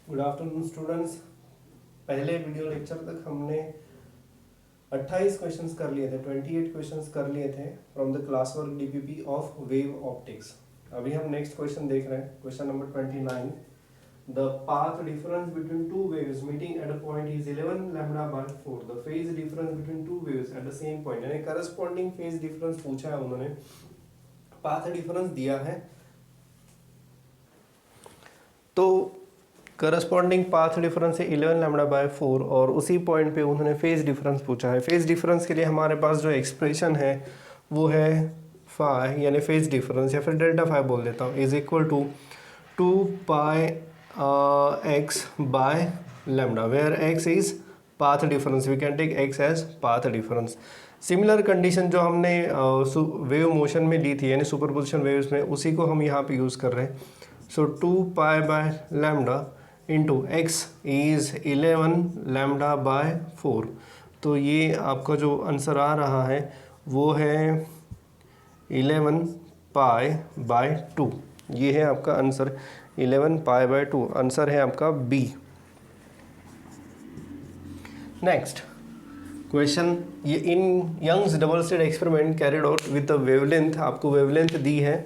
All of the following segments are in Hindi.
Good afternoon students. पहले वीडियो लेक्चर तक हमने 28 क्वेश्चंस कर लिए थे, 28 क्वेश्चंस कर लिए थे from the class work DPP of wave optics. अभी हम नेक्स्ट क्वेश्चन देख रहे हैं, question number 29। The path difference between two waves meeting at a point is 11 lambda by 4। The phase difference between two waves at the same point, यानी करस्पॉन्डिंग फेज डिफरेंस पूछा है उन्होंने, पाथ डिफरेंस दिया है। तो करस्पॉन्डिंग पाथ डिफरेंस है 11 लैम्डा बाय 4 और उसी पॉइंट पे उन्होंने फेज डिफरेंस पूछा है। फेज डिफरेंस के लिए हमारे पास जो एक्सप्रेशन है वो है फाई, यानी फेज डिफरेंस या फिर डेल्टा फाई बोल देता हूँ, is equal to 2 pi x by lambda, where x is path difference, we can take x as path difference. Similar condition जो हमने वेव मोशन में ली थी, यानी सुपरपोजिशन वेव्स में, उसी को हम यहाँ पे यूज़ कर रहे हैं। सो 2 pi by lambda into x is 11 lambda by 4। तो ये आपका जो आंसर आ रहा है वो है 11 पाई बाय 2। ये है आपका आंसर 11 पाई बाय 2, आंसर है आपका बी। नेक्स्ट क्वेश्चन, ये in Young's double slit experiment carried out with the wavelength, आपको वेवलेंथ दी है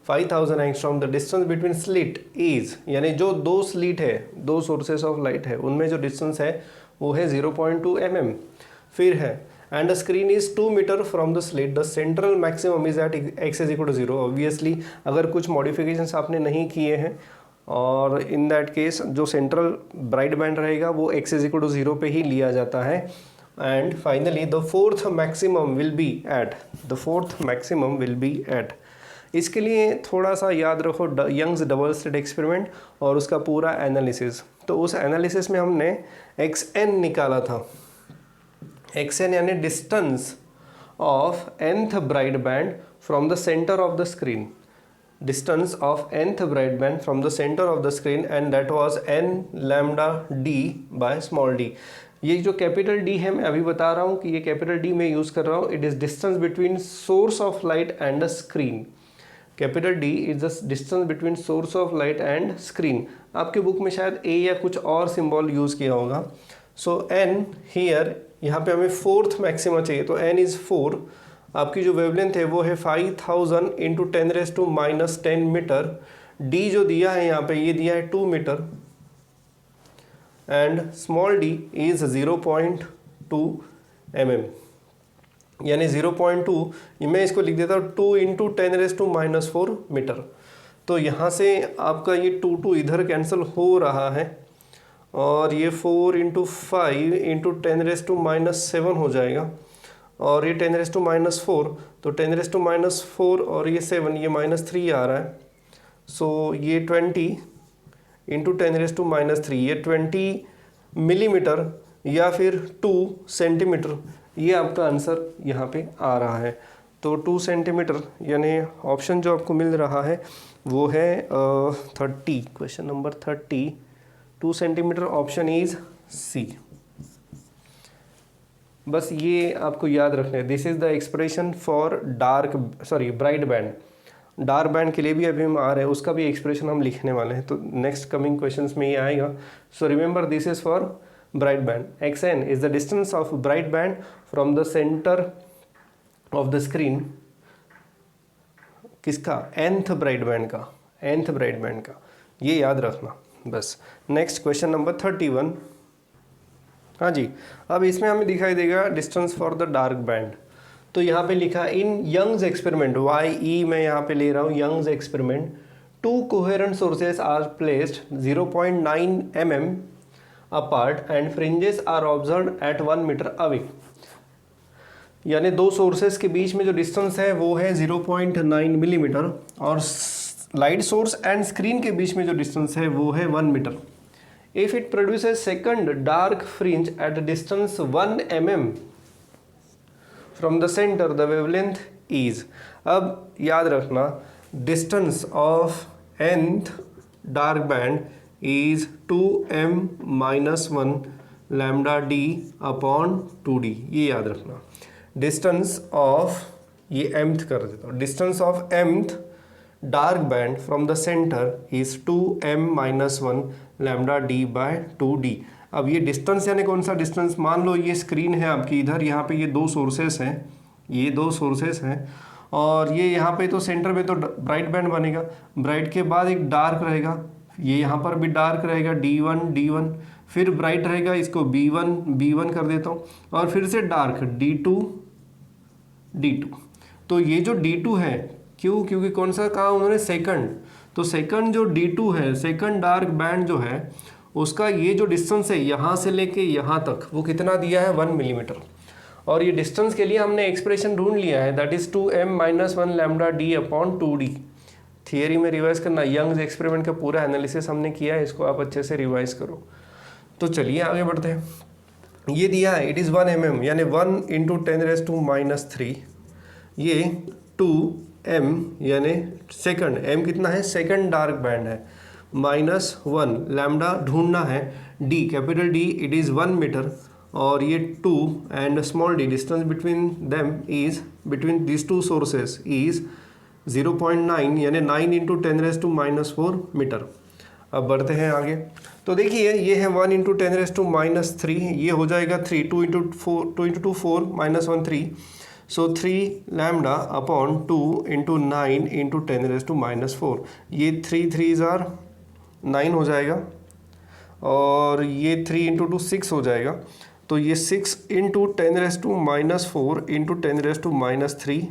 5000 angstrom. The distance between slit is, यानी जो दो स्लिट है, दो सोर्सेस ऑफ लाइट है, उनमें जो डिस्टेंस है वो है 0.2 mm। फिर है and the screen is 2 metre from the slit, the central maximum is at x is equal to 0। Obviously अगर कुछ मॉडिफिकेशंस आपने नहीं किए हैं और इन दैट केस जो सेंट्रल ब्राइट बैंड रहेगा वो एक्स इज इक्वल टू 0 पे ही लिया जाता है। And finally the fourth maximum will be at, the fourth maximum will be at. इसके लिए थोड़ा सा याद रखो यंग्स डबल स्लिट एक्सपेरिमेंट और उसका पूरा एनालिसिस। तो उस एनालिसिस में हमने xn निकाला था, xn यानी distance of nth bright band from the centre of the screen, distance of nth bright band from the centre of the screen, and that was n lambda d by small d। ये जो कैपिटल D है मैं अभी बता रहा हूँ कि ये कैपिटल D मैं यूज़ कर रहा हूँ, it is distance between source of light and the screen. Capital D is the distance between source of light and screen. आपके बुक में शायद A या कुछ और सिंबल यूज़ किया होगा। सो N हियर, यहाँ पे हमें फोर्थ मैक्सिमा चाहिए, तो N इज़ 4। आपकी जो वेवलेंथ है वो है 5000 इंटू 10⁻⁻10 मीटर। D जो दिया है यहाँ पे, ये दिया है 2 metre, and small d is 0.2 mm, यानी 0.2, मैं इसको लिख देता हूँ 2 इंटू 10⁻⁻4 मीटर। तो यहाँ से आपका ये 2 इधर कैंसिल हो रहा है और ये 4 इंटू 5 इंटू 10⁻⁻7 हो जाएगा, और ये 10⁻⁻4, तो 10⁻⁻4 और ये 7, ये -3 आ रहा है। सो ये 20 इंटू 10⁻⁻3, ये 20 मिलीमीटर या फिर 2 सेंटीमीटर, ये आपका आंसर यहाँ पे आ रहा है। तो 2 सेंटीमीटर, यानी ऑप्शन जो आपको मिल रहा है वो है 30, question number 30, 2 centimetre, option is C. बस ये आपको याद रखना है, this is the expression for bright band. Dark band के लिए भी अभी हम आ रहे हैं, उसका भी एक्सप्रेशन हम लिखने वाले हैं, तो नेक्स्ट कमिंग क्वेश्चंस में ये आएगा। So remember this is for bright band. xn is the distance of bright band from the center of the screen, किसका, nth ब्राइट बैंड का, nth ब्राइट बैंड का, ये याद रखना बस। Next question number 31। हाँ जी, अब इसमें हमें दिखाई देगा distance for the dark band. तो यहाँ पे लिखा इन यंग्स एक्सपेरिमेंट, YE मैं यहाँ पे ले रहा हूँ Young's experiment, 2 coherent sources are placed 0.9 mm apart and fringes are observed at 1 metre away. यानी दो सोर्सेस के बीच में जो डिस्टेंस है वो है 0.9 मिलीमीटर, और लाइट सोर्स एंड स्क्रीन के बीच में जो डिस्टेंस है वो है 1 metre. If it produces second dark fringe at distance 1 mm from the centre, the wavelength is. अब याद रखना distance of nth dark band is 2m-1 lambda d upon 2d, ये याद रखना। डिस्टेंस ऑफ, ये mth कर देता हूँ, distance of mth dark band from the centre is 2m-1 lambda d by 2d। अब ये डिस्टेंस यानी कौन सा डिस्टेंस, मान लो ये स्क्रीन है आपकी इधर, यहाँ पे ये दो सोर्सेस हैं, ये दो सोर्सेस हैं, और ये यहाँ पे तो सेंटर में तो ब्राइट बैंड बनेगा, ब्राइट के बाद एक डार्क रहेगा, ये यहाँ पर भी डार्क रहेगा D1, फिर ब्राइट रहेगा, इसको B1 कर देता हूँ, और फिर से डार्क D2। तो ये जो D2 है, क्योंकि कौन सा कहा उन्होंने, सेकंड, तो सेकंड जो D2 है, सेकंड डार्क बैंड जो है, उसका ये जो डिस्टेंस है यहाँ से लेके यहाँ तक, वो कितना दिया है, 1 मिलीमीटर। और ये डिस्टेंस के लिए हमने एक्सप्रेशन ढूंढ लिया है, that is 2m-1 lambda D upon 2d। Theory में रिवाइज करना, यंग्स एक्सपेरिमेंट का पूरा एनालिसिस हमने किया है, इसको आप अच्छे से रिवाइज करो। तो चलिए आगे बढ़ते हैं। ये दिया है इट इज़ 1 mm यानी 1 × 10⁻³ ये 2m यानी सेकंड, m कितना है, सेकंड डार्क बैंड है, -1 लैम्डा ढूंढना है, d capital D it is 1 metre, और ये 2 and small d distance between them is, between this two sources is 0.9 यानी 9 × 10⁻⁴ मीटर। अब बढ़ते हैं आगे। तो देखिए ये है 1 × 10⁻³ ये हो जाएगा 3, 2 × 2 4 -1 3, सो 3 लैम्डा अपॉन 2 × 9 × 10⁻⁴, ये 3 3s are 9 हो जाएगा, और ये 3 × 2 6 हो जाएगा, तो ये 6 × 10⁻⁴ × 10⁻³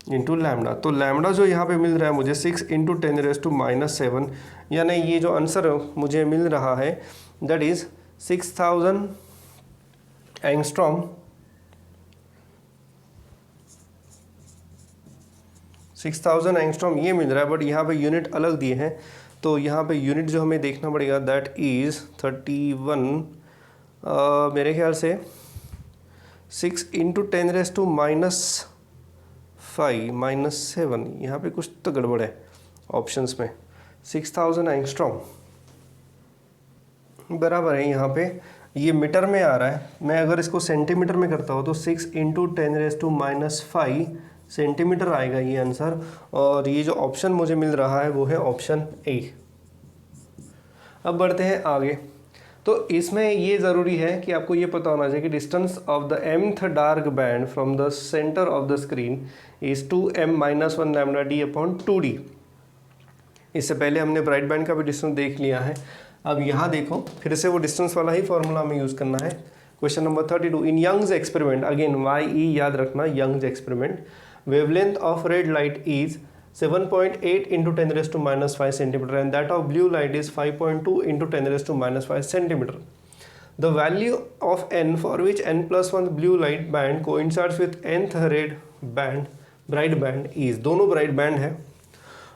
इंटू लैम्डा। तो लैम्डा जो यहाँ पे मिल रहा है मुझे 6 × 10⁻⁷, यानी ये जो आंसर मुझे मिल रहा है दैट इज़ 6000 एंगस्ट्रॉम, 6000 एंगस्ट्रॉम ये मिल रहा है, बट यहाँ पे यूनिट अलग दिए हैं, तो यहाँ पे यूनिट जो हमें देखना पड़ेगा दैट इज़ 31 मेरे ख्याल से 6 × 10⁻⁵ यहाँ पे कुछ तो गड़बड़ है ऑप्शंस में। 6000 एंगस्ट्रॉम बराबर है, यहाँ पे ये मीटर में आ रहा है, मैं अगर इसको सेंटीमीटर में करता हूँ तो 6 × 10⁻⁵ सेंटीमीटर आएगा ये आंसर, और ये जो ऑप्शन मुझे मिल रहा है वो है ऑप्शन ए। अब बढ़ते हैं आगे। तो इसमें ये ज़रूरी है कि आपको ये पता होना चाहिए कि distance of the mth dark band from the centre of the screen is 2m-1 lambda D upon 2d। इससे पहले हमने ब्राइट बैंड का भी डिस्टेंस देख लिया है। अब यहाँ देखो फिर से वो डिस्टेंस वाला ही फॉर्मूला हमें यूज़ करना है। Question number 32 in Young's experiment, again YE याद रखना, Young's experiment, wavelength of red light is 7.8 × 10⁻⁵ centimeter and that of blue light is 5.2 × 10⁻⁵ centimeter. The value of n for which n+1 blue light band coincides with nth red band bright band is, दोनों ब्राइट बैंड है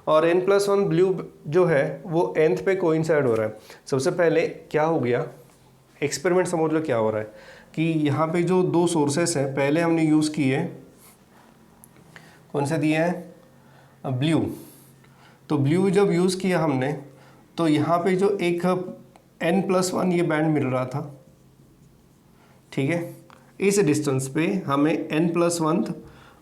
और n+1 ब्लू जो है वो nth पे कोइंसाइड हो रहा है। सबसे पहले क्या हो गया, एक्सपेरिमेंट समझ लो क्या हो रहा है कि यहाँ पे जो दो सोर्सेस हैं पहले हमने यूज़ किए, कौन से दिए हैं, ब्लू। तो ब्लू जब यूज़ किया हमने तो यहाँ पे जो एक n+1 ये बैंड मिल रहा था, ठीक है, इस डिस्टेंस पे हमें n+1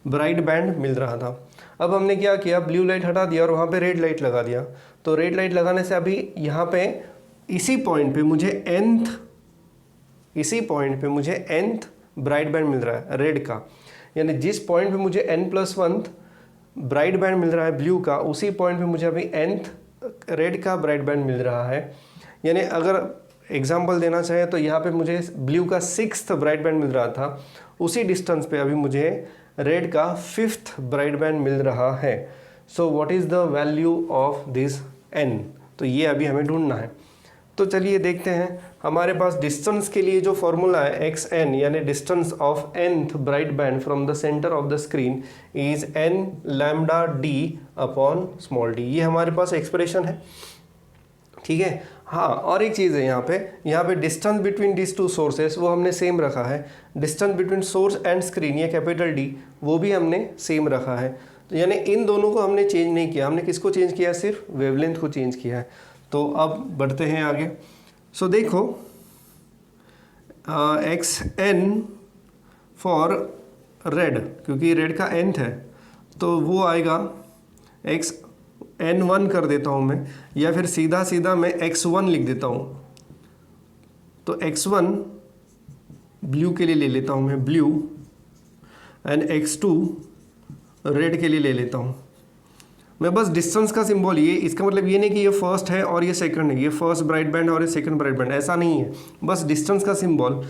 ब्राइट बैंड मिल रहा था। अब हमने क्या किया, ब्लू लाइट हटा दिया और वहाँ पे रेड लाइट लगा दिया। तो रेड लाइट लगाने से अभी यहाँ पे इसी पॉइंट पे मुझे nth ब्राइट बैंड मिल रहा है रेड का, यानी जिस पॉइंट पे मुझे n+1 ब्राइट बैंड मिल रहा है ब्लू का, उसी पॉइंट पे मुझे अभी nth रेड का ब्राइट बैंड मिल रहा है। यानी अगर एग्जांपल देना चाहे तो यहाँ पे मुझे ब्लू का 6th ब्राइट बैंड मिल रहा था, उसी डिस्टेंस पे अभी मुझे रेड का 5th ब्राइट बैंड मिल रहा है। So what is the value of this n, तो ये अभी हमें ढूंढना है। तो चलिए देखते हैं, हमारे पास डिस्टेंस के लिए जो फॉर्मूला है xn यानी distance of nth bright band from the centre of the screen is n lambda d upon small d, ये हमारे पास एक्सप्रेशन है, ठीक है। हाँ, और एक चीज़ है यहाँ पे distance between this two sources वो हमने सेम रखा है, distance between source and screen ये कैपिटल D वो भी हमने सेम रखा है। तो यानी इन दोनों को हमने चेंज नहीं किया, हमने किसको चेंज किया, सिर्फ वेवलेंथ को चेंज किया है। तो अब बढ़ते हैं आगे। सो देखो xn फॉर रेड, क्योंकि रेड का nth है तो वो आएगा n1 कर देता हूँ मैं, या फिर सीधा सीधा मैं x1 लिख देता हूँ। तो x1 ब्लू के लिए ले लेता हूँ मैं, ब्लू, एंड x2 रेड के लिए ले लेता हूँ मैं। बस डिस्टेंस का सिंबल, ये इसका मतलब ये नहीं कि ये फर्स्ट है और ये सेकंड है, ये फर्स्ट ब्राइट बैंड और ये सेकंड ब्राइट बैंड, ऐसा नहीं है, बस डिस्टेंस का सिंबल।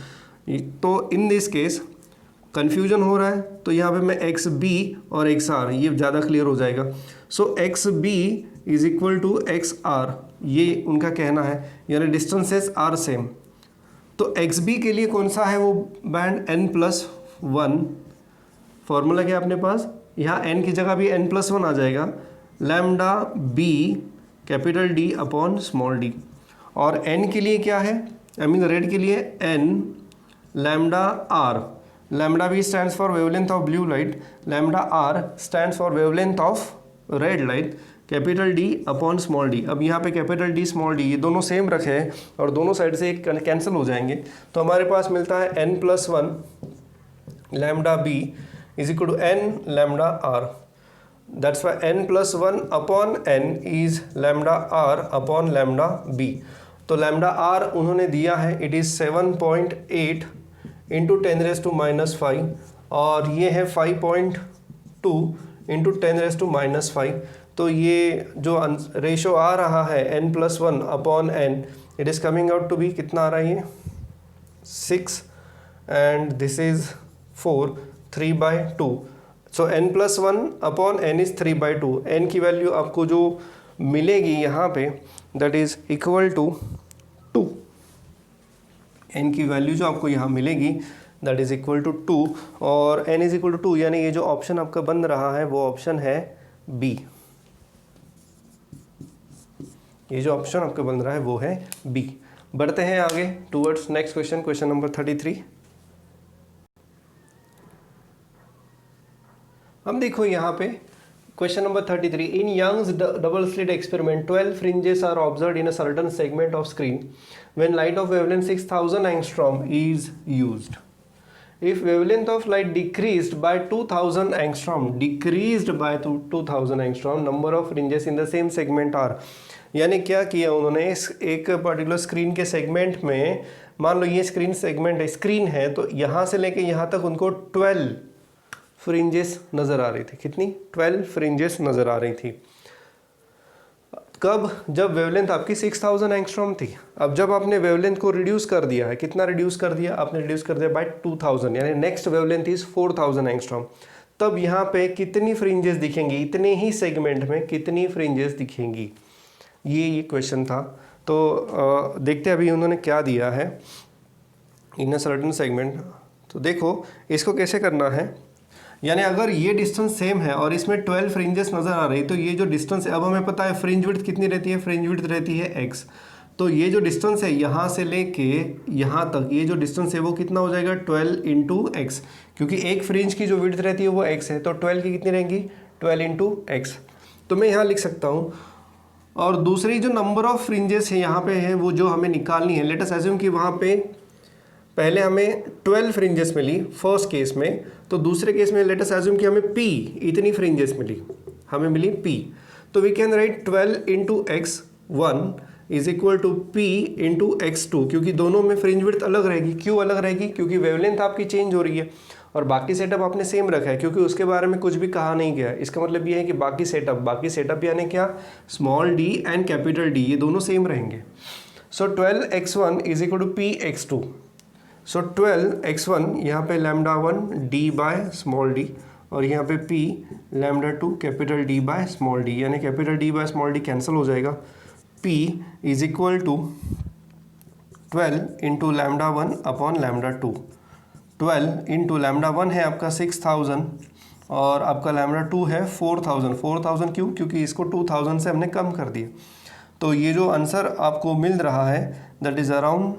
तो इन दिस केस कन्फ्यूजन हो रहा है तो यहाँ पे मैं एक्स बी और एक्स आर, ये ज़्यादा क्लियर हो जाएगा। So X B is equal to X R, ये उनका कहना है, यानी डिस्टेंसेस आर सेम। तो एक्स बी के लिए कौन सा है वो बैंड, n+1। फॉर्मूला क्या है अपने पास, यहाँ n की जगह भी n+1 आ जाएगा, lambda b capital D upon small d. और n के लिए क्या है, आई मीन रेड के लिए n lambda r, lambda b stands for wavelength of blue light, lambda r stands for wavelength of red light, capital D upon small d. अब यहाँ पे कैपिटल डी स्मॉल डी ये दोनों सेम रखे हैं और दोनों साइड से एक कैंसिल हो जाएंगे, तो हमारे पास मिलता है n+1 lambda b is equal to n lambda r. That's why n+1 upon n is lambda r upon lambda b. तो लैम्डा आर उन्होंने दिया है, इट इज़ 7.8 इंटू 10⁻⁻5 और ये है 5.2 इंटू 10⁻⁻5। तो ये जो रेशो आ रहा है n+1 upon n, it is coming out to be कितना आ रहा है, ये 6 and this is 4, 3/2। So n+1 upon n is 3/2। n की वैल्यू आपको जो मिलेगी यहाँ पे that is equal to 2। n की वैल्यू जो आपको यहाँ मिलेगी दैट इज़ इक्वल टू 2 और n इज़ इक्वल टू 2, यानी ये जो ऑप्शन आपका बन रहा है वो ऑप्शन है बी। ये जो ऑप्शन आपका बन रहा है वो है बी। बढ़ते हैं आगे towards next question, question number 33। अब देखो यहाँ पे question number 33, in Young's double slit experiment 12 fringes are observed in a certain segment of screen when light of wavelength 6000 angstrom is used. If wavelength of light decreased by 2000 angstrom, decreased by 2000 angstrom, number of fringes in the same segment are। यानी क्या किया उन्होंने, एक पर्टिकुलर स्क्रीन के सेगमेंट में, मान लो ये स्क्रीन सेगमेंट है, स्क्रीन है, तो यहाँ से लेके यहाँ तक उनको 12 फ्रिंजेस नज़र आ रही थी। कितनी, 12 फ्रिंजेस नज़र आ रही थी। कब, जब वेवलेंथ आपकी 6000 एंगस्ट्रॉम थी। अब जब आपने वेवलेंथ को रिड्यूस कर दिया है, कितना रिड्यूस कर दिया आपने, रिड्यूस कर दिया बाय 2000, यानी नेक्स्ट वेवलेंथ इज 4000 एंगस्ट्रॉम। तब यहाँ पे कितनी फ्रिंजेस दिखेंगी, इतने ही सेगमेंट में कितनी फ्रिंजेस दिखेंगी, ये क्वेश्चन था। तो देखते हैं अभी उन्होंने क्या दिया है इन अ सर्टेन सेगमेंट। तो देखो इसको कैसे करना है, यानी अगर ये डिस्टेंस सेम है और इसमें 12 फ्रिंजेस नज़र आ रही, तो ये जो डिस्टेंस है, अब हमें पता है फ्रिंज विड्थ कितनी रहती है, फ्रिंज विड्थ रहती है x। तो ये जो डिस्टेंस है यहाँ से लेके यहाँ तक, ये जो डिस्टेंस है वो कितना हो जाएगा, 12 इंटू एक्स, क्योंकि एक फ्रिंज की जो विड्थ रहती है वो x है, तो 12 की कितनी रहेंगी, 12 इंटू एक्स। तो मैं यहाँ लिख सकता हूँ। और दूसरी जो नंबर ऑफ फ्रिंजेस है यहाँ पे है, वो जो हमें निकालनी है, लेट अस अज्यूम कि वहाँ पे पहले हमें 12 फ्रिंजेस मिली फर्स्ट केस में, तो दूसरे केस में लेट अस अज्यूम कि हमें p इतनी फ्रिंजेस मिली, हमें मिली p। तो we can write 12 into x1 is equal to p into x2, क्योंकि दोनों में फ्रिंज विड्थ अलग रहेगी। क्यों अलग रहेगी, क्योंकि वेवलेंथ आपकी चेंज हो रही है और बाकी सेटअप आपने सेम रखा है, क्योंकि उसके बारे में कुछ भी कहा नहीं गया है। इसका मतलब ये है कि बाकी सेटअप यानी क्या, small d and capital D ये दोनों सेम रहेंगे। So 12x1 is equal to p(x2). So 12x1 यहाँ पे λ1 d बाय स्मॉल d और यहाँ पे p λ2 capital D by small d, यानी capital D by small d cancel हो जाएगा। p is equal to 12 into λ1 upon λ2। 12 into λ1 है आपका 6000 और आपका λ2 है 4000। 4000 क्यों, क्योंकि इसको 2000 से हमने कम कर दिया। तो ये जो आंसर आपको मिल रहा है दैट इज़ अराउंड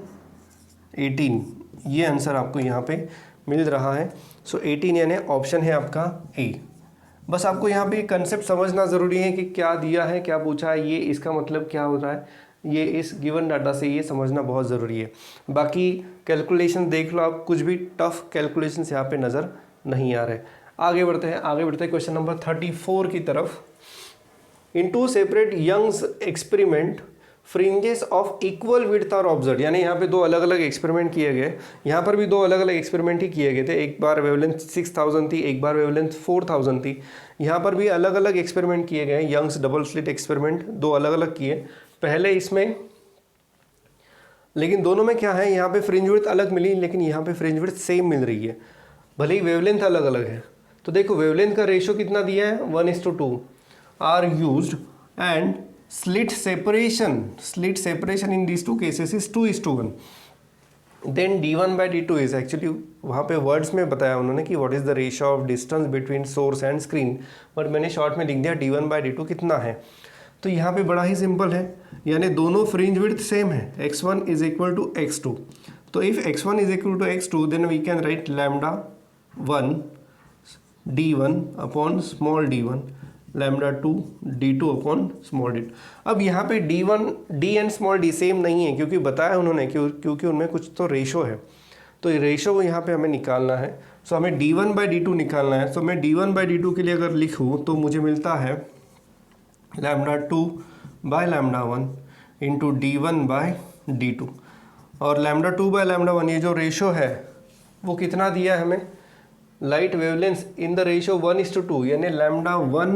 18, ये आंसर आपको यहाँ पे मिल रहा है। सो 18 यानी ऑप्शन है आपका ए। बस आपको यहाँ पे कंसेप्ट समझना ज़रूरी है कि क्या दिया है, क्या पूछा है, ये इसका मतलब क्या हो रहा है, ये इस गिवन डाटा से ये समझना बहुत ज़रूरी है। बाकी कैलकुलेशन देख लो आप, कुछ भी टफ कैलकुलेशन यहाँ पे नज़र नहीं आ रहे। आगे बढ़ते हैं क्वेश्चन नंबर 34 की तरफ। In two separate Young's experiment fringes of equal width are observe, यानी यहाँ पे दो अलग अलग एक्सपेरिमेंट किए गए, यहाँ पर भी दो अलग अलग एक्सपेरिमेंट ही किए गए थे, एक बार वेवलेंथ 6000 थी, एक बार वेवलेंथ 4000 थी। यहाँ पर भी अलग अलग एक्सपेरिमेंट किए गए, यंग्स डबल स्लिट एक्सपेरिमेंट दो अलग अलग किए पहले इसमें, लेकिन दोनों में क्या है, यहाँ पे फ्रिंज विड्थ अलग मिली, लेकिन यहाँ पे फ्रिंज विड्थ सेम मिल रही है, भले ही वेवलेंथ अलग अलग है। तो देखो वेवलेंथ का रेशियो कितना दिया है, 1:2 are used and slit separation in these two cases is 2:1. Then d1 by d2 is actually वहाँ पे वर्ड्स में बताया उन्होंने कि what is the ratio of distance between source and screen, but मैंने शॉर्ट में लिख दिया d1 by d2 कितना है। तो यहाँ पे बड़ा ही सिंपल है, यानी दोनों फ्रिंज विड्थ सेम है, x1 is equal to x2। तो if x1 is equal to x2 then we can write lambda 1 d1 upon small d1 lambda 2 d2 upon small d2। अब यहाँ पे d1 d and small d same नहीं है, क्योंकि बताया उन्होंने क्योंकि उनमें कुछ तो रेशो है, तो ये रेशो को यहाँ पे हमें निकालना है। सो हमें d1 by d2 निकालना है। सो मैं d1 by d2 के लिए अगर लिखूँ तो मुझे मिलता है lambda 2 by lambda 1 into d1 by d2, और लैम्डा 2 बाय लैम्डा 1 ये जो रेशो है वो कितना दिया है हमें, light wavelengths in the ratio 1:2, यानी लैम्डा 1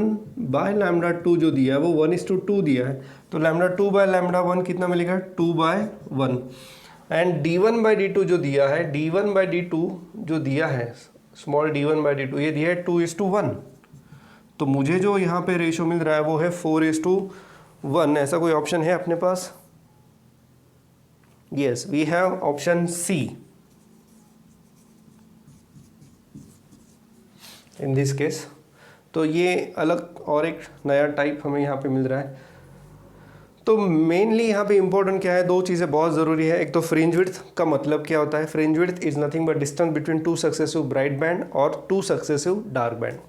बाय लैम्डा 2 जो दिया है वो 1:2 दिया है। तो लैम्डा 2 बाय लैम्डा 1 कितना मिलेगा, 2/1। एंड d1 by d2 जो दिया है, d1 by d2 जो दिया है स्मॉल d1 by d2 ये दिया है 2:1। तो मुझे जो यहाँ पे रेशियो मिल रहा है वो है 4:1। ऐसा कोई ऑप्शन है अपने पास? Yes, we have option C in this case. तो ये अलग और एक नया टाइप हमें यहाँ पे मिल रहा है। तो मेनली यहाँ पे इंपॉर्टेंट क्या है, दो चीज़ें बहुत ज़रूरी है। एक तो फ्रिंज विड्थ का मतलब क्या होता है, fringe width is nothing but distance between two successive bright band और टू सक्सेसिव डार्क बैंड।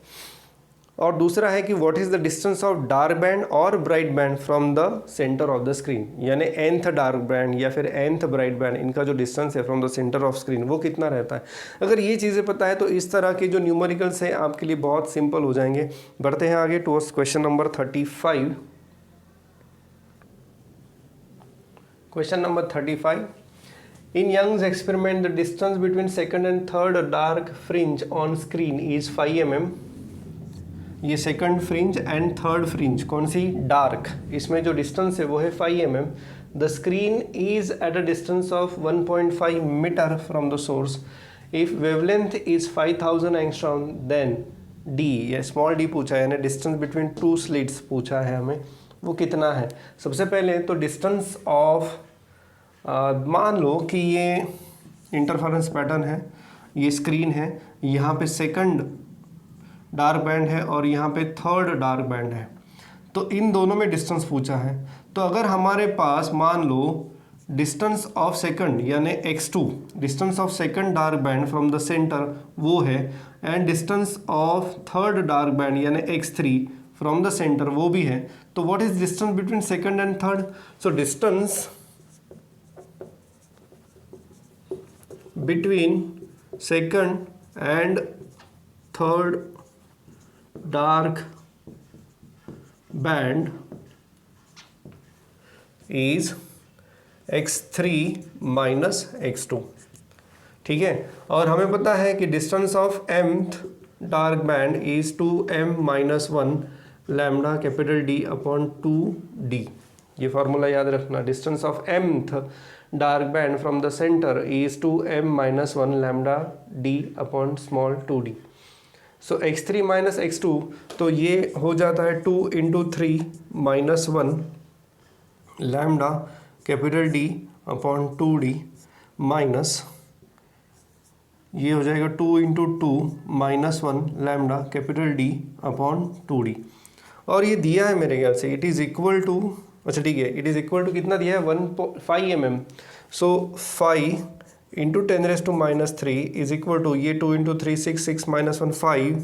और दूसरा है कि what is the distance of dark band और bright band from the centre of the screen, यानी nth डार्क बैंड या फिर nth ब्राइट बैंड, इनका जो डिस्टेंस है from the centre of screen वो कितना रहता है। अगर ये चीज़ें पता है तो इस तरह के जो न्यूमेरिकल्स हैं आपके लिए बहुत सिंपल हो जाएंगे। बढ़ते हैं आगे towards question number 35। Question number 35, in Young's experiment the distance between second and third dark fringe on screen is 5 mm। ये second fringe and third fringe कौन सी, डार्क, इसमें जो डिस्टेंस है वो है 5 mm। The screen is at a distance of 1.5 metre from the source. If wavelength is 5000 angstrom then d, ये स्मॉल डी पूछा है, यानी डिस्टेंस बिटवीन टू स्लिट्स पूछा है हमें, वो कितना है। सबसे पहले तो डिस्टेंस ऑफ मान लो कि ये इंटरफेरेंस पैटर्न है, ये स्क्रीन है, यहाँ पे सेकंड डार्क बैंड है और यहाँ पे थर्ड डार्क बैंड है, तो इन दोनों में डिस्टेंस पूछा है। तो अगर हमारे पास मान लो डिस्टेंस ऑफ सेकंड यानी x2, distance of second dark band from the centre वो है, and distance of third dark band यानी x3 फ्रॉम द सेंटर वो भी है, तो what is distance between second and third. So distance between second and third dark band is x3 minus x2, ठीक है। और हमें पता है कि distance of mth dark band is 2m minus 1 lambda capital D upon 2D। ये फार्मूला याद रखना, distance of mth dark band from the centre is 2m minus 1 lambda D upon small 2D। So x3 minus x2, तो ये हो जाता है 2 into 3 minus 1 lambda capital D upon 2D minus ये हो जाएगा 2 into 2 minus 1 lambda capital D upon 2D। और ये दिया है मेरे ख्याल से, इट इज़ इक्वल टू, अच्छा ठीक है, इट इज़ इक्वल टू कितना दिया है, 1.5 mm। So 5 into 10⁻³ is equal to ये 2 into 3 6 minus 1 5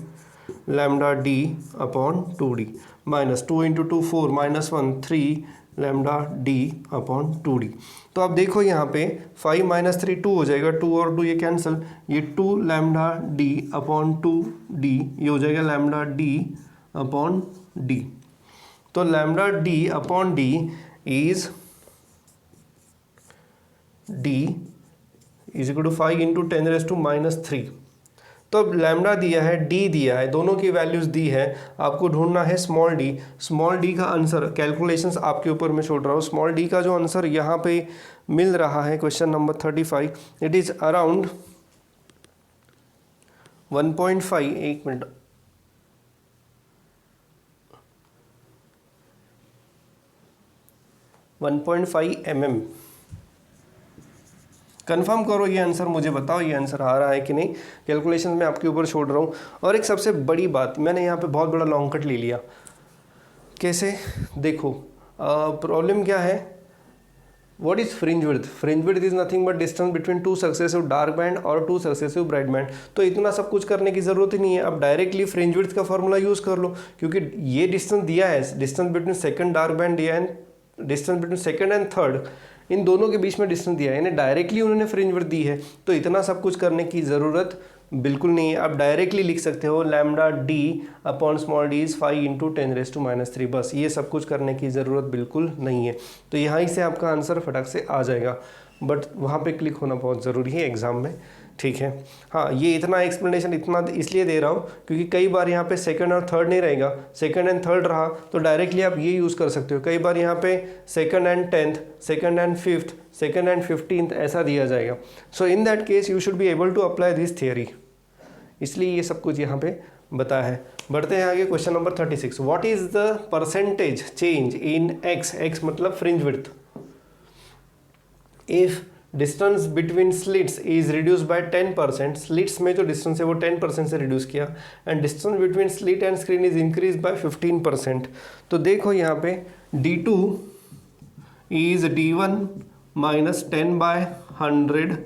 lambda D upon 2D minus 2 into 2 4 minus 1 3 lambda D upon 2D। तो आप देखो यहाँ पे 5 माइनस 3 2 हो जाएगा, 2 और 2 ये कैंसिल, ये 2 लैम्डा D अपॉन 2D, ये हो जाएगा लैम्डा D अपॉन D। तो lambda D upon d is d is equal to 5 into 10⁻³ तो अब लैम्डा दिया है, डी दिया है, दोनों की वैल्यूज़ दी है, आपको ढूंढना है स्मॉल डी। स्मॉल डी का आंसर कैलकुलेशंस आपके ऊपर मैं छोड़ रहा हूँ। स्मॉल डी का जो आंसर यहाँ पे मिल रहा है question number 35, it is around 1.5, एक मिनट, 1.5 mm। कंफर्म करो ये आंसर, मुझे बताओ ये आंसर आ रहा है कि नहीं। कैलकुलेशन मैं आपके ऊपर छोड़ रहा हूँ। और एक सबसे बड़ी बात, मैंने यहाँ पे बहुत बड़ा लॉन्ग कट ले लिया। कैसे? देखो प्रॉब्लम क्या है, what is fringe width? Fringe width is nothing but distance between 2 successive dark band और 2 सक्सेसिव ब्राइट बैंड। तो इतना सब कुछ करने की जरूरत ही नहीं है, अब डायरेक्टली फ्रिंज विड्थ का फॉर्मूला यूज कर लो, क्योंकि ये डिस्टेंस दिया है, distance between second dark band दिया है, distance between second and third, इन दोनों के बीच में डिस्टेंस दिया है, यानी डायरेक्टली उन्होंने फ्रिंज विड्थ दी है। तो इतना सब कुछ करने की ज़रूरत बिल्कुल नहीं है। आप डायरेक्टली लिख सकते हो lambda D upon small D is 5 into 10⁻³ बस, ये सब कुछ करने की ज़रूरत बिल्कुल नहीं है। तो यहाँ से आपका आंसर फटक से आ जाएगा, बट वहाँ पे क्लिक होना बहुत ज़रूरी है एग्ज़ाम में, ठीक है। हाँ, ये इतना एक्सप्लेनेशन इतना इसलिए दे रहा हूँ क्योंकि कई बार यहाँ पे सेकंड और थर्ड नहीं रहेगा, सेकंड एंड थर्ड रहा तो डायरेक्टली आप ये यूज़ कर सकते हो। कई बार यहाँ पे second and 10th, second and 5th, second and 15th ऐसा दिया जाएगा। So in that case you should be able to apply this theory, इसलिए ये सब कुछ यहाँ पे बताया है। बढ़ते हैं आगे, question number 36। What is the percentage change in X? X मतलब fringe width. If distance between slits is reduce by 10%, slits में जो डिस्टेंस है वो 10% से रिड्यूस किया, and distance between slit and screen is increase by 15%। तो देखो यहाँ पे D2 is D1 minus 10/100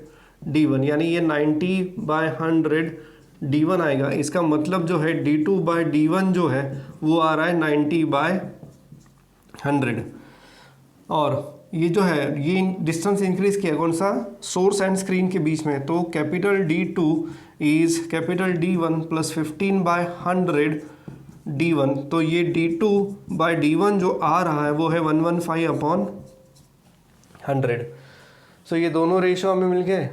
D1, यानी ये 90/100 D1 आएगा। इसका मतलब जो है D2/D1 जो है वो आ रहा है 90/100। और ये जो है ये डिस्टेंस इंक्रीज किया कौन सा? सोर्स एंड स्क्रीन के बीच में। तो capital D2 is capital D1 plus 15/100 D1। तो ये D2/D1 जो आ रहा है वो है 115/100। सो ये दोनों रेशियो हमें मिल गए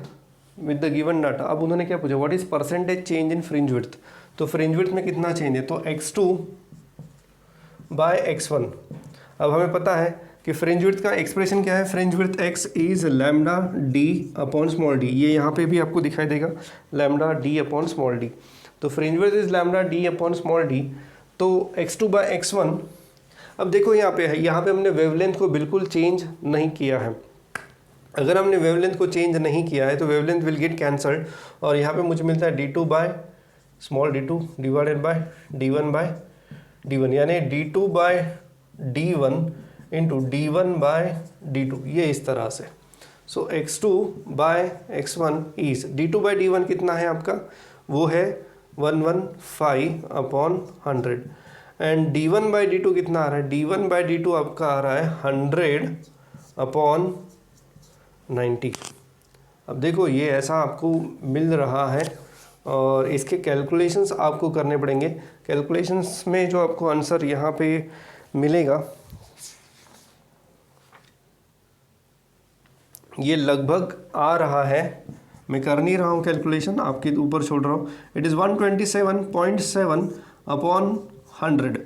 विद द गिवन डाटा। अब उन्होंने क्या पूछा, what is percentage change in fringe width? तो फ्रिंज विड्थ में कितना चेंज है? तो x2/x1। अब हमें पता है कि फ्रिंज विड्थ का एक्सप्रेशन क्या है, fringe width x is lambda D upon small D. ये यहाँ पे भी आपको दिखाई देगा lambda D upon small D. तो fringe width is lambda D upon small D. तो x2/x1। अब देखो यहाँ पे है, यहाँ पे हमने वेवलेंथ को बिल्कुल चेंज नहीं किया है। अगर हमने वेवलेंथ को चेंज नहीं किया है तो वेवलेंथ विल गेट कैंसल्ड, और यहाँ पे मुझे मिलता है d2/d2 डिवाइडेड बाय d1/d1, यानी d2/d1 इंटू d1/d2, ये इस तरह से। सो x2/x1 इज d2/d1 कितना है आपका? वो है 115/100। एंड d1/d2 कितना आ रहा है? d1/d2 आपका आ रहा है 100/90। अब देखो ये ऐसा आपको मिल रहा है, और इसके कैलकुलेशंस आपको करने पड़ेंगे। कैलकुलेशंस में जो आपको आंसर यहाँ पे मिलेगा ये लगभग आ रहा है, मैं कर नहीं रहा हूँ कैलकुलेशन, आपके ऊपर छोड़ रहा हूँ। इट इज़ 127.7/100,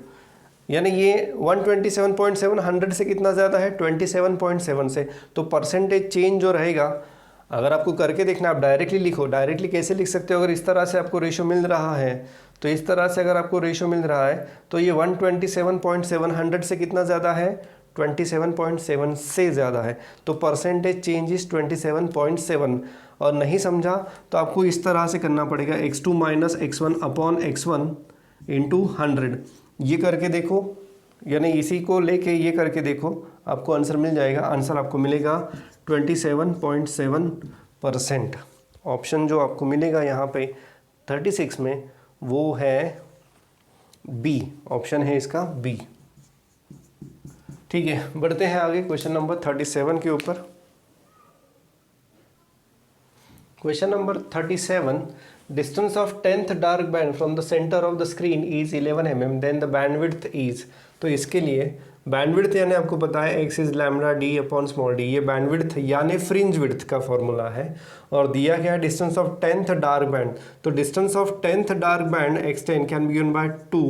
यानी ये 127.7 100 से कितना ज़्यादा है? 27.7 से। तो परसेंटेज चेंज जो रहेगा, अगर आपको करके देखना, आप डायरेक्टली लिखो। डायरेक्टली कैसे लिख सकते हो? अगर इस तरह से आपको रेशो मिल रहा है, तो इस तरह से अगर आपको रेशो मिल रहा है तो ये 127.7 100 से कितना ज़्यादा है? 27.7 से ज़्यादा है। तो परसेंटेज चेंज इज 27.7। और नहीं समझा तो आपको इस तरह से करना पड़ेगा, x2 minus x1 upon x1 into 100। ये करके देखो, यानी इसी को लेके ये करके देखो, आपको आंसर मिल जाएगा। आंसर आपको मिलेगा 27.7%। ऑप्शन जो आपको मिलेगा यहाँ पे 36 में वो है बी, ऑप्शन है इसका बी। ठीक है, बढ़ते हैं आगे क्वेश्चन नंबर 37 के ऊपर। Question number 37, distance of 10th dark band from the centre of the screen is 11 mm, then the bandwidth is. तो इसके लिए बैंडविड्थ यानी आपको पता है x is lambda D upon small D, ये बैंडविड्थ यानी फ्रिंज विड्थ का फॉर्मूला है। और दिया गया है distance of 10th dark band, तो distance of 10th dark band x10 can be given by 2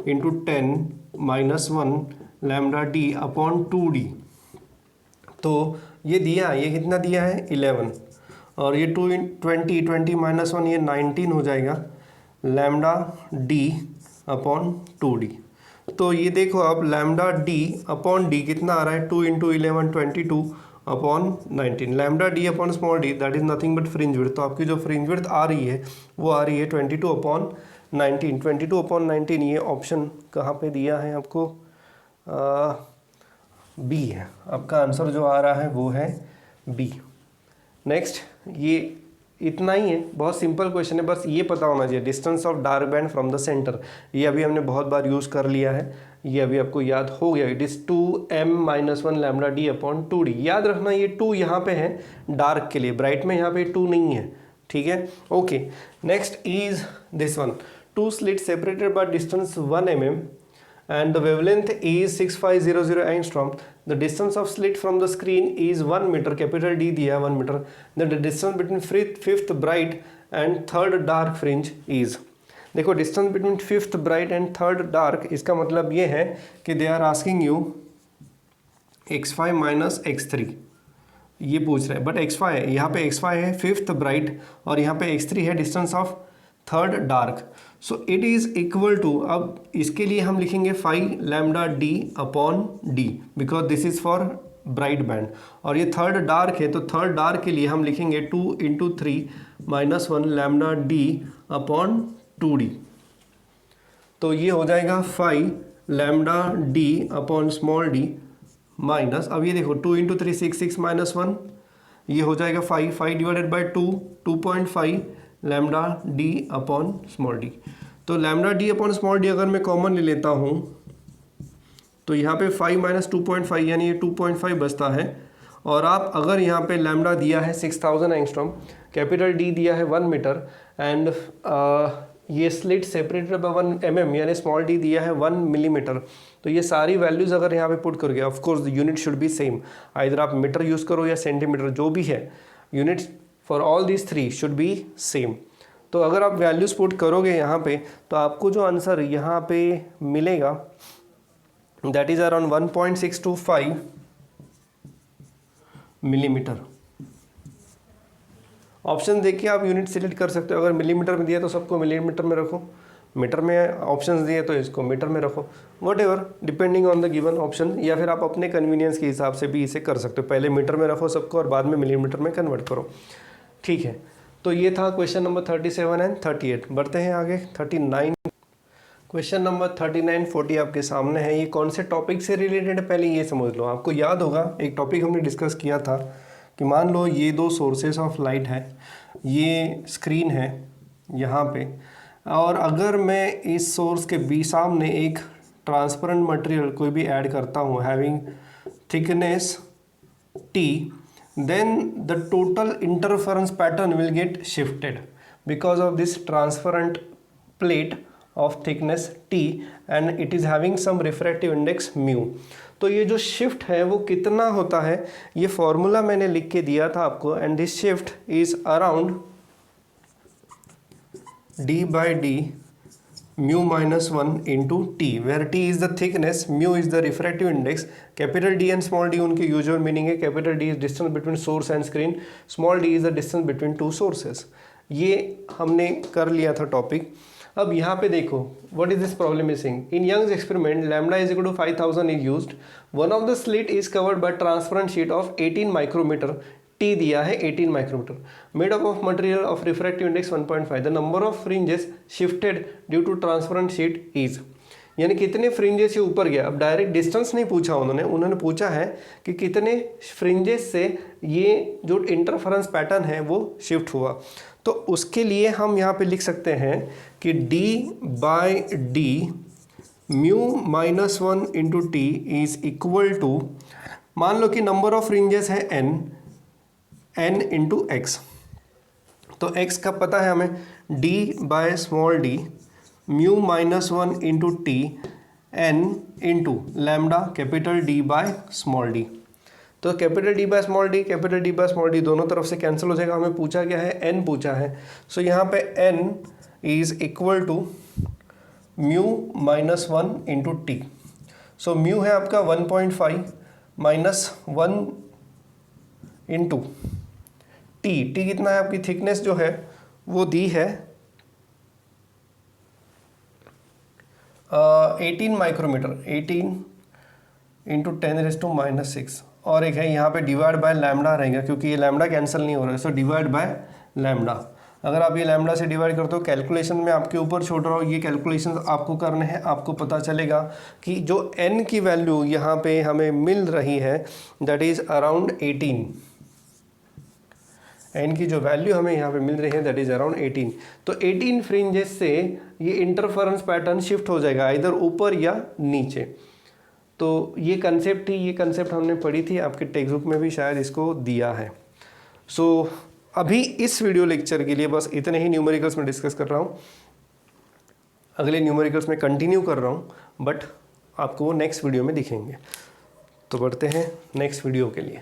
into 10 - 1 lambda D upon 2d। तो ये दिया, ये कितना दिया है 11, और ये 20 - 1 ये 19 हो जाएगा लैम्डा डी अपॉन 2d। तो ये देखो अब लैम्डा डी अपॉन डी कितना आ रहा है 2 × 11 22 upon 19, lambda D upon small D that is nothing but fringe width. तो आपकी जो फ्रिंज विड्थ आ रही है वो आ रही है 22 अपॉन 19। 22 अपॉन 19 ये ऑप्शन कहाँ पे दिया है आपको, बी है आपका आंसर जो आ रहा है वो है बी। नेक्स्ट, ये इतना ही है, बहुत सिंपल क्वेश्चन है, बस ये पता होना चाहिए distance of dark band from the centre. ये अभी हमने बहुत बार यूज़ कर लिया है, ये अभी आपको याद हो गया। It is 2m - 1 lambda D upon 2d। याद रखना ये 2 यहाँ पे है डार्क के लिए, ब्राइट में यहाँ पे 2 नहीं है, ठीक है। Okay, next is this one, 2 slits separated by distance 1 mm and the wavelength is 6500 angstrom. The distance of slit from the screen is 1 meter, capital D दिया 1 meter. Then the distance between fifth bright and third dark fringe is, देखो distance between fifth bright and third dark, इसका मतलब ये है कि they are asking you x5 - x3, ये पूछ रहे हैं। बट x5 है, यहाँ पे x5 है फिफ्थ ब्राइट और यहाँ पे x3 है distance of third dark. So it is equal to, अब इसके लिए हम लिखेंगे 5 lambda D upon d because this is for bright band, और ये थर्ड डार्क है तो थर्ड डार्क के लिए हम लिखेंगे 2 × 3 - 1 लैम्डा डी अपॉन 2d। तो ये हो जाएगा 5 lambda D upon small D minus, अब ये देखो 2 × 3 6 6 - 1, ये हो जाएगा 5 divided by 2 2.5 lambda D upon small D. तो lambda D upon small D अगर मैं कॉमन ले लेता हूँ तो यहाँ पे 5 - 2.5 यानी ये 2.5 बचता है। और आप अगर यहाँ पे लैम्डा दिया है 6000 एंगस्ट्रॉम, कैपिटल डी दिया है 1 मीटर एंड ये स्लिट सेपरेटेड बाय 1 mm यानी स्मॉल डी दिया है 1 मिलीमीटर, तो ये सारी वैल्यूज़ अगर यहाँ पे पुट करोगे, of course the unit should be same, either आप मीटर यूज़ करो या सेंटीमीटर, जो भी है units for all these 3 should be same. तो अगर आप वैल्यूज़ पुट करोगे यहाँ पे तो आपको जो आंसर यहाँ पे मिलेगा that is around 1.625 millimetre. Option देखिए, आप यूनिट सिलेक्ट कर सकते हो, अगर मिलीमीटर में दिया तो सबको मिलीमीटर में रखो, मीटर में ऑप्शंस दिए तो इसको मीटर में रखो, what ever depending on the given option, या फिर आप अपने कन्वीनियंस के हिसाब से भी इसे कर सकते हो, पहले मीटर में रखो सबको और बाद में मिलीमीटर में कन्वर्ट करो, ठीक है। तो ये था क्वेश्चन नंबर 37 एंड 38। बढ़ते हैं आगे 39। क्वेश्चन नंबर 39 40 आपके सामने है। ये कौन से टॉपिक से रिलेटेड है पहले ये समझ लो। आपको याद होगा एक टॉपिक हमने डिस्कस किया था कि मान लो ये 2 सोर्सेस ऑफ लाइट है, ये स्क्रीन है यहाँ पे, और अगर मैं इस सोर्स के बी सामने एक ट्रांसपेरेंट मटेरियल कोई भी ऐड करता हूँ having thickness T, then the total interference pattern will get shifted because of this transparent plate of thickness T and it is having some refractive index mu। तो ये जो शिफ्ट है वो कितना होता है, ये फॉर्मूला मैंने लिख के दिया था आपको, and this shift is around d by d mu minus 1 into t, where t is the thickness, mu is the refractive index, capital D and small d उनके usual meaning है, capital D is distance between source and screen, small d is the distance between two sources। ये हमने कर लिया था टॉपिक। अब यहाँ पे देखो what is this problem is saying, in Young's experiment lambda is equal to 5000 is used, one of the slit is covered by transparent sheet of 18 micrometer, T दिया है 18 micrometre, made up of material of refractive index 1.5, the number of fringes shifted due to transparent sheet is, यानी कितने फ्रिंजेस से ऊपर गया। अब डायरेक्ट डिस्टेंस नहीं पूछा उन्होंने पूछा है कि कितने फ्रिंजेस से ये जो इंटरफेरेंस पैटर्न है वो शिफ्ट हुआ। तो उसके लिए हम यहाँ पे लिख सकते हैं कि d by d mu minus 1 into t is equal to, मान लो कि नंबर ऑफ फ्रिंजेस है n इंटू एक्स, तो x का पता है हमें d by small d mu minus 1 into T n into lambda capital D by small d। तो capital D by small D, capital D by small D दोनों तरफ से कैंसिल हो जाएगा। हमें पूछा क्या है, n पूछा है। सो यहाँ पे n is equal to mu minus 1 into T. So mu है आपका 1.5 माइनस 1 इंटू टी। टी कितना है, आपकी थिकनेस जो है वो दी है 18 माइक्रोमीटर, 18 इंटू 10⁻⁻⁶। और एक है यहाँ पे डिवाइड बाय लैम्डा रहेगा, क्योंकि ये लैम्डा कैंसिल नहीं हो रहा है। So divide by lambda. अगर आप ये लैम्डा से डिवाइड करते हो, कैलकुलेशन में आपके ऊपर छोड़ रहा हूँ, ये कैलकुलेशन आपको करने हैं। आपको पता चलेगा कि जो n की वैल्यू यहाँ पे हमें मिल रही है दैट इज़ अराउंड 18। n की जो वैल्यू हमें यहाँ पे मिल रही है दैट इज़ अराउंड 18। तो 18 फ्रिंजेस से ये इंटरफेरेंस पैटर्न शिफ्ट हो जाएगा इधर ऊपर या नीचे। तो ये कंसेप्ट थी, ये कंसेप्ट हमने पढ़ी थी, आपके टेक्स्ट बुक में भी शायद इसको दिया है। सो अभी इस वीडियो लेक्चर के लिए बस इतने ही न्यूमेरिकल्स में डिस्कस कर रहा हूँ। अगले न्यूमेरिकल्स में कंटिन्यू कर रहा हूँ, बट आपको वो नेक्स्ट वीडियो में दिखेंगे। तो बढ़ते हैं नेक्स्ट वीडियो के लिए।